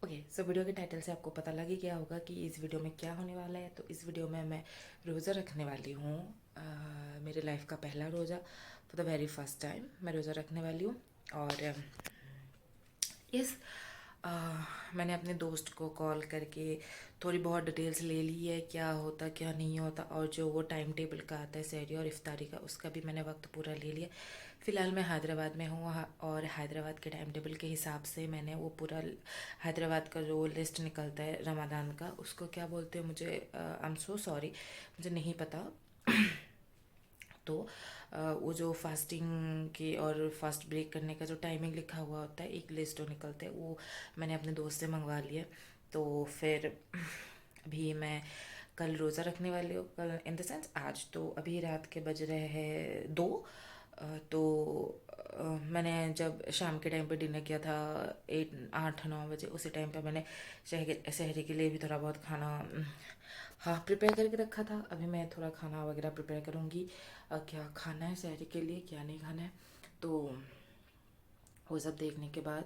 Okay so video के title से आपको पता लग ही गया होगा कि इस वीडियो में क्या होने वाला है। तो इस वीडियो में मैं रोज़ा रखने वाली हूँ। मेरे लाइफ का पहला रोज़ा, for the very first time मैं रोज़ा रखने वाली हूँ। और यस, मैंने अपने दोस्त को कॉल करके थोड़ी बहुत डिटेल्स ले ली है, क्या होता क्या नहीं होता, और जो वो टाइम टेबल का आता है सहरी और इफ्तारी का, उसका भी मैंने वक्त पूरा ले लिया। फ़िलहाल मैं हैदराबाद में हूँ और हैदराबाद के टाइम टेबल के हिसाब से मैंने वो पूरा हैदराबाद का जो लिस्ट निकलता है रमज़ान का, उसको क्या बोलते हैं मुझे आई एम सो सॉरी, मुझे नहीं पता। तो वो जो फास्टिंग के और फास्ट ब्रेक करने का जो टाइमिंग लिखा हुआ होता है, एक लिस्ट जो निकलता है, वो मैंने अपने दोस्त से मंगवा लिया। तो फिर अभी मैं कल रोज़ा रखने वाली हूँ, कल इन द सेंस आज। तो अभी रात के बज रहे हैं 2। तो मैंने जब शाम के टाइम पे डिनर किया था 8-9 बजे, उसी टाइम पे मैंने शहरी के लिए भी थोड़ा बहुत खाना हाँ प्रिपेयर करके रखा था। अभी मैं थोड़ा खाना वगैरह प्रिपेयर करूँगी, क्या खाना है शहरी के लिए, क्या नहीं खाना है। तो वो सब देखने के बाद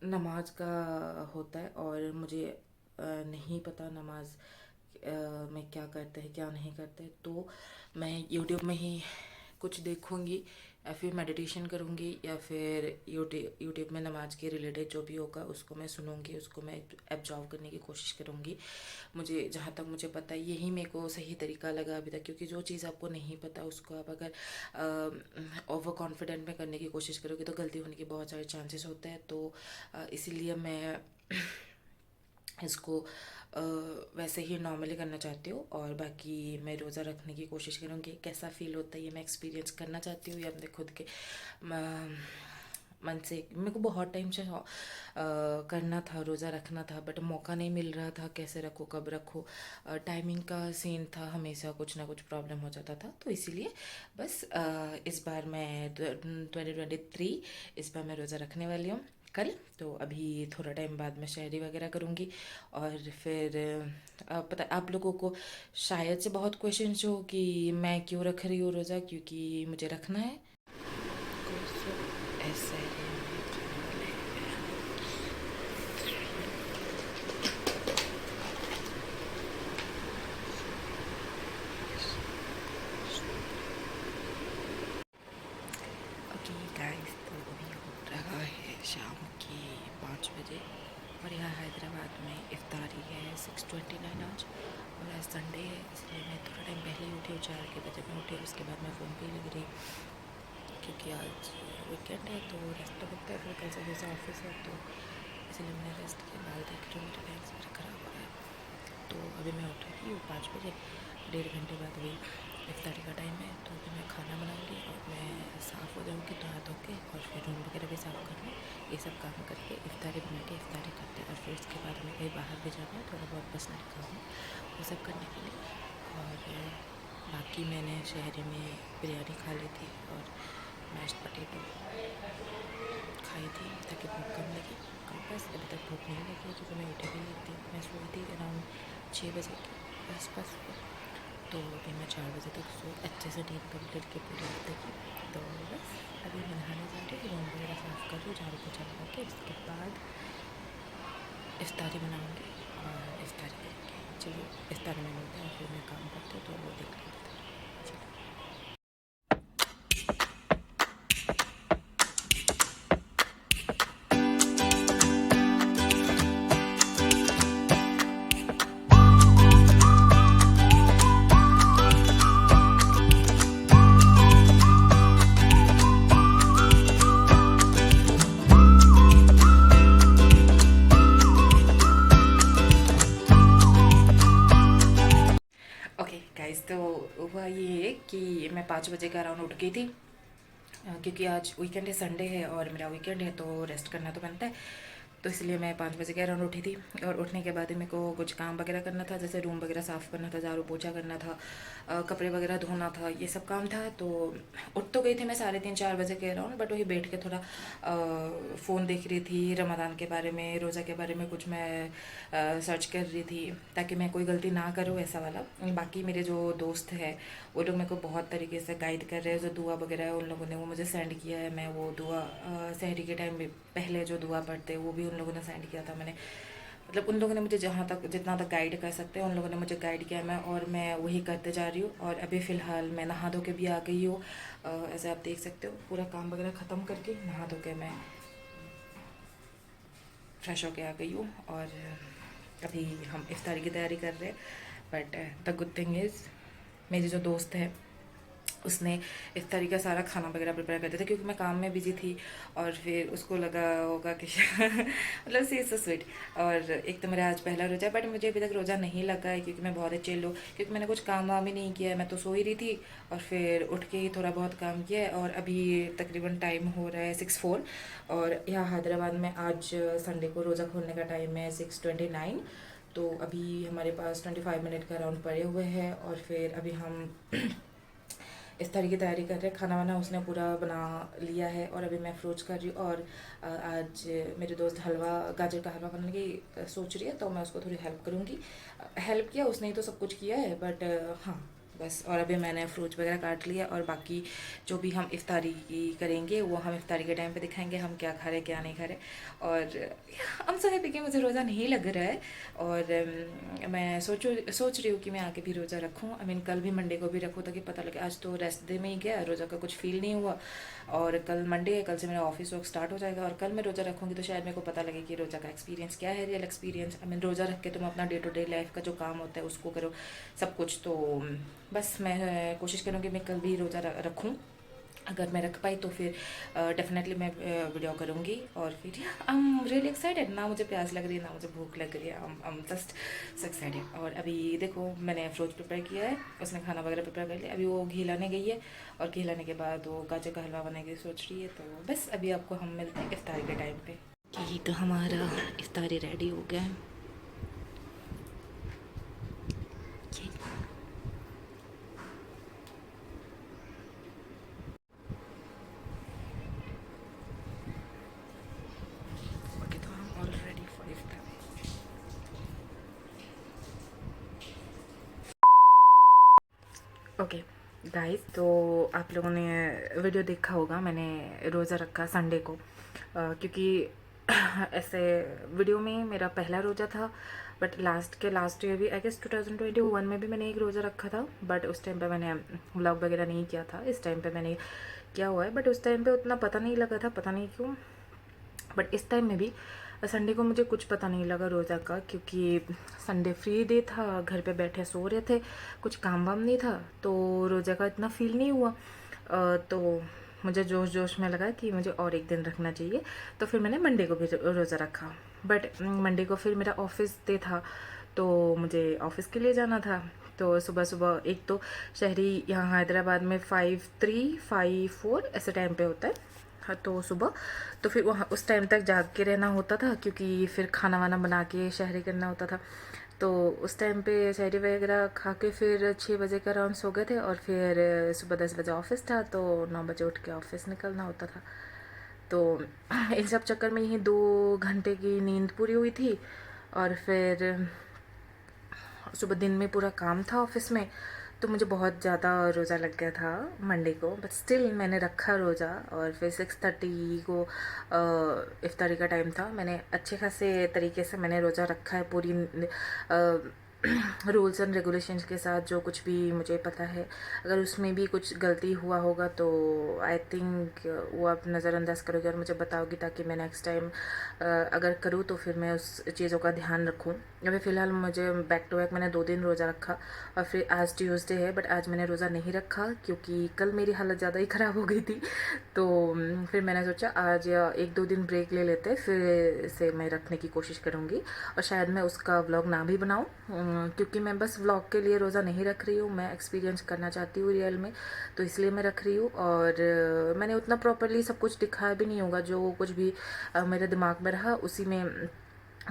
नमाज का होता है, और मुझे नहीं पता नमाज में क्या करते हैं क्या नहीं करते हैं। तो मैं यूट्यूब में ही कुछ देखूँगी, या फिर मेडिटेशन करूँगी, या फिर यूट्यूब में नमाज के रिलेटेड जो भी होगा उसको मैं सुनूँगी, उसको मैं एब्जॉर्व करने की कोशिश करूँगी। मुझे जहाँ तक मुझे पता है यही मेरे को सही तरीका लगा अभी तक, क्योंकि जो चीज़ आपको नहीं पता उसको आप अगर ओवर कॉन्फिडेंट में करने की कोशिश करोगे तो गलती होने के बहुत सारे चांसेस होते हैं। तो इसीलिए मैं इसको वैसे ही नॉर्मली करना चाहती हूँ, और बाकी मैं रोज़ा रखने की कोशिश करूँगी। कैसा फ़ील होता है ये मैं एक्सपीरियंस करना चाहती हूँ, ये अपने खुद के मन से। मेरे को बहुत टाइम से करना था, रोज़ा रखना था, बट मौका नहीं मिल रहा था, कैसे रखो कब रखो, टाइमिंग का सीन था, हमेशा कुछ ना कुछ प्रॉब्लम हो जाता था। तो इसीलिए बस इस बार मैं 2023 इस बार मैं रोज़ा रखने वाली हूँ कल। तो अभी थोड़ा टाइम बाद मैं शायरी वगैरह करूँगी, और फिर पता आप लोगों को शायद से बहुत क्वेश्चन हो कि मैं क्यों रख रही हूँ रोज़ा, क्योंकि मुझे रखना है। ऐसा ही खाने वाले ओके गाइस, तो अभी हो रहा है शाम के 5 बजे, और यहाँ हैदराबाद में इफ्तारी है 6:29 आज, और आज संडे है, इसलिए मैं थोड़ा टाइम पहले ही उठी हूँ, 4 बजे मैं उठी। उसके बाद मैं फ़ोन पे ही लग रही, क्योंकि आज वीकेंड है तो रेस्ट तो करता है, फिर कल से जैसे ऑफिस है, तो इसलिए मैंने रेस्ट के बाल देख रही हूँ, मेरे बैग्स मेरा ख़राब हो रहा है। तो अभी मैं उठी हूँ 5 बजे, 1.5 घंटे बाद अभी इफ्तारी का टाइम है। तो अभी मैं खाना बनाऊँगी और मैं साफ़ हो जाऊँगी तो हाथ धो के, और फिर रूम वगैरह भी साफ़ करना, ये सब काम करके इफ्तारी बना के इफ्तारी करते हैं। और फिर उसके बाद हमें कहीं बाहर भी जाना है, थोड़ा बहुत पर्सनल काम है वो सब करने के लिए। और बाकी मैंने शहरी में बिरयानी खा ली थी और मैश्ड पोटैटो खाई थी, ताकि भूख कम लगी। और बस अभी तक भूख नहीं लगी, क्योंकि मैं उठी भी नहीं थी, मैं सोई थी अराउंड 6 बजे के आसपास। तो अभी मैं 4 बजे तक अच्छे से नींद कम्प्लीट की पूरी हफ्ते की। तो बस अभी मैं नहाने जा रही हूँ, रूम वगैरह साफ़ कर रही हूँ, झाड़ू पोछा लगा के, उसके बाद इफ्तारी बनाऊँगी और इफ्तारी करेंगे। चलिए इफ्तारी में मिलते हैं, फिर मैं काम करती हूँ तो वो देख लेते हैं। ओके गाइस, तो हुआ ये कि मैं 5 बजे के अराउंड उठ गई थी, क्योंकि आज वीकेंड है, संडे है, और मेरा वीकेंड है तो रेस्ट करना तो बनता है। तो इसलिए मैं 5 बजे के अराउंड उठी थी, और उठने के बाद मेरे को कुछ काम वगैरह करना था, जैसे रूम वगैरह साफ़ करना था, झाड़ू पोछा करना था, कपड़े वगैरह धोना था, ये सब काम था। तो उठ तो गई थी मैं 3:30-4 बजे के अराउंड, बट वही बैठ के थोड़ा फ़ोन देख रही थी, रमज़ान के बारे में, रोज़ा के बारे में कुछ मैं सर्च कर रही थी, ताकि मैं कोई गलती ना करूँ ऐसा वाला। बाकी मेरे जो दोस्त है वो लोग मेरे को बहुत तरीके से गाइड कर रहे हैं, जो दुआ वगैरह है उन लोगों ने वो मुझे सेंड किया है। मैं वो दुआ सहरी के टाइम पहले जो दुआ पढ़ते वो भी उन लोगों ने सेंड किया था। मैंने मतलब उन लोगों ने मुझे जहाँ तक जितना तक गाइड कर सकते हैं उन लोगों ने मुझे गाइड किया मैं, और मैं वही करते जा रही हूँ। और अभी फ़िलहाल मैं नहा धो के भी आ गई हूँ। ऐसे आप देख सकते हो पूरा काम वगैरह ख़त्म करके नहा धो के मैं फ्रेश होके आ गई हूँ। और अभी हम इफ्तारी की तैयारी कर रहे हैं। But the good thing is मेरी जो दोस्त है उसने इफ्तारी का सारा खाना वगैरह प्रिपेयर कर दिया था, क्योंकि मैं काम में बिजी थी। और फिर उसको लगा होगा कि मतलब सी इज़ सो स्वीट। और एक तो मेरा आज पहला रोज़ा, बट मुझे अभी तक रोज़ा नहीं लगा है, क्योंकि मैं बहुत ही चिल हूँ, क्योंकि मैंने कुछ काम वाम ही नहीं किया है। मैं तो सो ही रही थी और फिर उठ के ही थोड़ा बहुत काम किया है। और अभी तकरीबन टाइम हो रहा है 6:04। और यहाँ हैदराबाद में आज संडे को रोज़ा खोलने का टाइम है 6:29। तो अभी हमारे पास 25 मिनट का राउंड पड़े हुए हैं। और फिर अभी हम इफ्तारी की तैयारी कर रहे हैं। खाना वाना उसने पूरा बना लिया है और अभी मैं अप्रोच कर रही हूँ। और आज मेरी दोस्त हलवा, गाजर का हलवा बनाने की सोच रही है, तो मैं उसको थोड़ी हेल्प करूँगी। हेल्प किया उसने ही तो सब कुछ किया है, बट हाँ बस। और अभी मैंने फ्रूट्स वगैरह काट लिया, और बाकी जो भी हम इफ्तारी करेंगे वो हम इफ्तारी के टाइम पे दिखाएंगे हम क्या खा रहे क्या नहीं खा रहे। और हम सब हैप्पी कि मुझे रोज़ा नहीं लग रहा है। और मैं सोच रही हूँ कि मैं आगे भी रोज़ा रखूँ। आई मीन कल भी मंडे को भी रखूँ, ताकि पता लगे। आज तो रेस्ट डे में ही गया, रोज़ा का कुछ फील नहीं हुआ। और कल मंडे है, कल से मेरा ऑफिस वर्क स्टार्ट हो जाएगा। और कल मैं रोज़ा रखूँगी तो शायद मेरे को पता लगे कि रोज़ा का एक्सपीरियंस क्या है, रियल एक्सपीरियंस। आई मीन रोज़ा रख के तुम अपना डे टू डे लाइफ का जो काम होता है उसको करो, सब कुछ। तो बस मैं कोशिश करूँगी मैं कल भी रोज़ा रखूँ। अगर मैं रख पाई तो फिर डेफिनेटली मैं वीडियो करूँगी। और फिर आई एम रियली एक्साइटेड। ना मुझे प्यास लग रही है ना मुझे भूख लग रही है, I am just so excited. और अभी देखो मैंने फ्रूट प्रिपेयर किया है, उसने खाना वगैरह प्रिपेयर कर लिया। अभी वो घी लाने गई है, और घी लाने के बाद वो गाजर का हलवा बनाने की सोच रही है। तो बस अभी आपको हम मिलते हैं इफ्तारी के टाइम पे। यही तो हमारा इफ्तारी रेडी हो गया है। ओके, तो हम all ready for iftar. Okay guys, तो आप लोगों ने वीडियो देखा होगा, मैंने रोज़ा रखा संडे को। क्योंकि ऐसे वीडियो में मेरा पहला रोज़ा था। बट लास्ट ईयर भी आई गेस 2021 में भी मैंने एक रोज़ा रखा था। बट उस टाइम पे मैंने व्लॉग वगैरह नहीं किया था। इस टाइम पे मैंने किया हुआ है, बट उस टाइम पे उतना पता नहीं लगा था, पता नहीं क्यों। बट इस टाइम में भी संडे को मुझे कुछ पता नहीं लगा रोज़ा का, क्योंकि संडे फ्री डे था, घर पे बैठे सो रहे थे, कुछ काम वाम नहीं था, तो रोज़ा का इतना फील नहीं हुआ। तो मुझे जोश जोश में लगा कि मुझे और एक दिन रखना चाहिए, तो फिर मैंने मंडे को भी रोज़ा रखा। बट मंडे को फिर मेरा ऑफिस डे था, तो मुझे ऑफिस के लिए जाना था। तो सुबह सुबह एक तो शहरी यहाँ हैदराबाद में 5:03 5:04 ऐसे टाइम पे होता है। हाँ, तो सुबह तो फिर वहाँ उस टाइम तक जाग के रहना होता था, क्योंकि फिर खाना वाना बना के शहरी करना होता था। तो उस टाइम पे शहरी वगैरह खा के फिर 6 बजे का अराउंड सो गए थे। और फिर सुबह 10 बजे ऑफिस था, तो 9 बजे उठ के ऑफिस निकलना होता था। तो इन सब चक्कर में यही 2 घंटे की नींद पूरी हुई थी। और फिर सुबह दिन में पूरा काम था ऑफिस में, तो मुझे बहुत ज़्यादा रोज़ा लग गया था मंडे को। बट स्टिल मैंने रखा रोज़ा। और फिर 6:30 को इफ्तारी का टाइम था। मैंने अच्छे खासे तरीके से मैंने रोज़ा रखा है, पूरी रूल्स एंड रेगुलेशंस के साथ, जो कुछ भी मुझे पता है। अगर उसमें भी कुछ गलती हुआ होगा तो आई थिंक वो आप नज़रअंदाज करोगे और मुझे बताओगी, ताकि मैं नेक्स्ट टाइम अगर करूँ तो फिर मैं उस चीज़ों का ध्यान रखूँ। अभी फ़िलहाल मुझे बैक टू बैक मैंने 2 दिन रोज़ा रखा, और फिर आज ट्यूसडे है, बट आज मैंने रोज़ा नहीं रखा, क्योंकि कल मेरी हालत ज़्यादा ही ख़राब हो गई थी। तो फिर मैंने सोचा आज 1-2 दिन ब्रेक ले लेते, फिर से मैं रखने की कोशिश करूँगी। और शायद मैं उसका व्लॉग ना भी बनाऊँ, क्योंकि मैं बस व्लॉग के लिए रोज़ा नहीं रख रही हूँ, मैं एक्सपीरियंस करना चाहती हूँ रियल में, तो इसलिए मैं रख रही हूँ। और मैंने उतना प्रॉपरली सब कुछ दिखाया भी नहीं होगा, जो कुछ भी मेरे दिमाग में रहा उसी में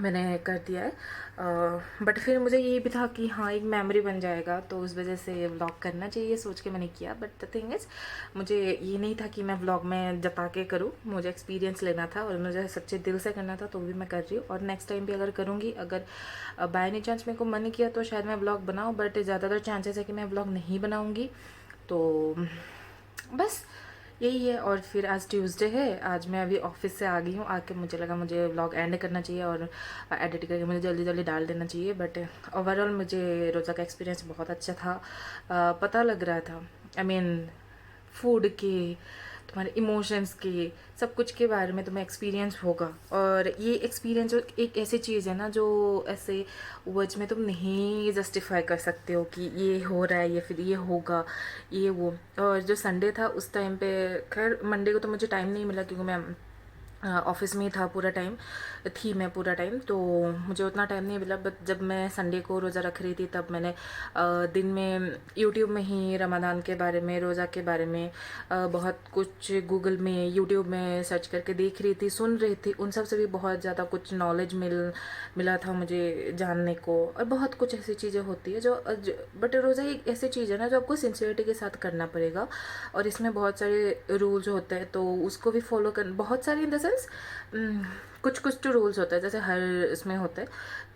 मैंने कर दिया है। बट फिर मुझे ये भी था कि हाँ एक मेमोरी बन जाएगा, तो उस वजह से व्लॉग करना चाहिए सोच के मैंने किया। बट द थिंग इज़ मुझे ये नहीं था कि मैं व्लॉग में जता के करूँ, मुझे एक्सपीरियंस लेना था और मुझे सच्चे दिल से करना था, तो भी मैं कर रही हूँ। और नेक्स्ट टाइम भी अगर करूँगी, अगर बाय एनी चांस मेरे को मन किया तो शायद मैं व्लॉग बनाऊँ, बट ज़्यादातर चांसेस है कि मैं व्लॉग नहीं बनाऊँगी। तो बस यही है। और फिर आज ट्यूसडे है, आज मैं अभी ऑफिस से आ गई हूँ, आके मुझे लगा मुझे व्लॉग एंड करना चाहिए और एडिट करके मुझे जल्दी जल्दी डाल देना चाहिए। बट ओवरऑल मुझे रोज़ा का एक्सपीरियंस बहुत अच्छा था। पता लग रहा था, आई मीन फूड के, तुम्हारे इमोशंस के, सब कुछ के बारे में तुम्हें एक्सपीरियंस होगा। और ये एक्सपीरियंस एक ऐसी चीज़ है ना जो ऐसे वर्ड्स में तुम नहीं जस्टिफाई कर सकते हो कि ये हो रहा है या फिर ये होगा, ये वो। और जो संडे था उस टाइम पे, खैर मंडे को तो मुझे टाइम नहीं मिला क्योंकि मैं ऑफिस में ही था पूरा टाइम, थी मैं पूरा टाइम, तो मुझे उतना टाइम नहीं मिला। बट जब मैं संडे को रोज़ा रख रही थी तब मैंने दिन में यूट्यूब में ही रमज़ान के बारे में, रोज़ा के बारे में बहुत कुछ गूगल में, यूट्यूब में सर्च करके देख रही थी, सुन रही थी। उन सब से भी बहुत ज़्यादा कुछ नॉलेज मिला था मुझे जानने को। और बहुत कुछ ऐसी चीज़ें होती है बट रोज़ा एक ऐसी चीज़ है ना जो आपको सिंसियरिटी के साथ करना पड़ेगा। और इसमें बहुत सारे रूल्स होते हैं, तो उसको भी फॉलो कर, बहुत सारे इन द सेंस कुछ कुछ तो रूल्स होता है जैसे हर इसमें होता है,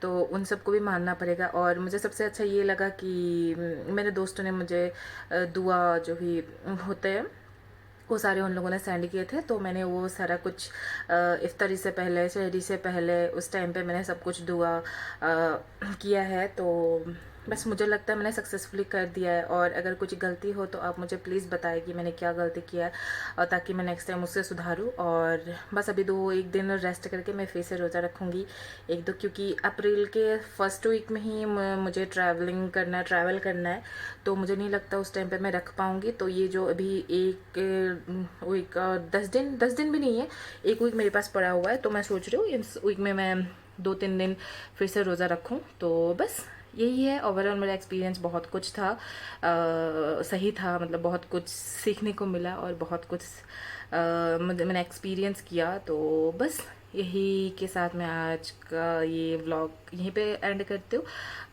तो उन सबको भी मानना पड़ेगा। और मुझे सबसे अच्छा ये लगा कि मेरे दोस्तों ने मुझे दुआ जो भी होते हैं वो सारे उन लोगों ने सेंड किए थे, तो मैंने वो सारा कुछ इफ्तारी से पहले, शहरी से पहले, उस टाइम पे मैंने सब कुछ दुआ किया है। तो बस मुझे लगता है मैंने सक्सेसफुली कर दिया है। और अगर कुछ गलती हो तो आप मुझे प्लीज़ बताएं कि मैंने क्या गलती किया है, और ताकि मैं नेक्स्ट टाइम उससे सुधारूँ। और बस अभी 1 दिन रेस्ट करके मैं फिर से रोज़ा रखूँगी 1-2, क्योंकि अप्रैल के फर्स्ट वीक में ही मुझे ट्रैवल करना है, तो मुझे नहीं लगता उस टाइम पे मैं रख पाऊँगी। तो ये जो अभी एक वीक 10 दिन भी नहीं है, 1 वीक मेरे पास पड़ा हुआ है, तो मैं सोच रही हूँ इस वीक में मैं 2-3 दिन फिर से रोज़ा रखूँ। तो बस यही है। ओवरऑल मेरा एक्सपीरियंस बहुत कुछ था, सही था, मतलब बहुत कुछ सीखने को मिला और बहुत कुछ मैंने एक्सपीरियंस किया। तो बस यही के साथ मैं आज का ये व्लॉग यहीं पे एंड करती हूँ।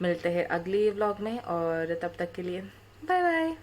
मिलते हैं अगले व्लॉग में, और तब तक के लिए बाय बाय।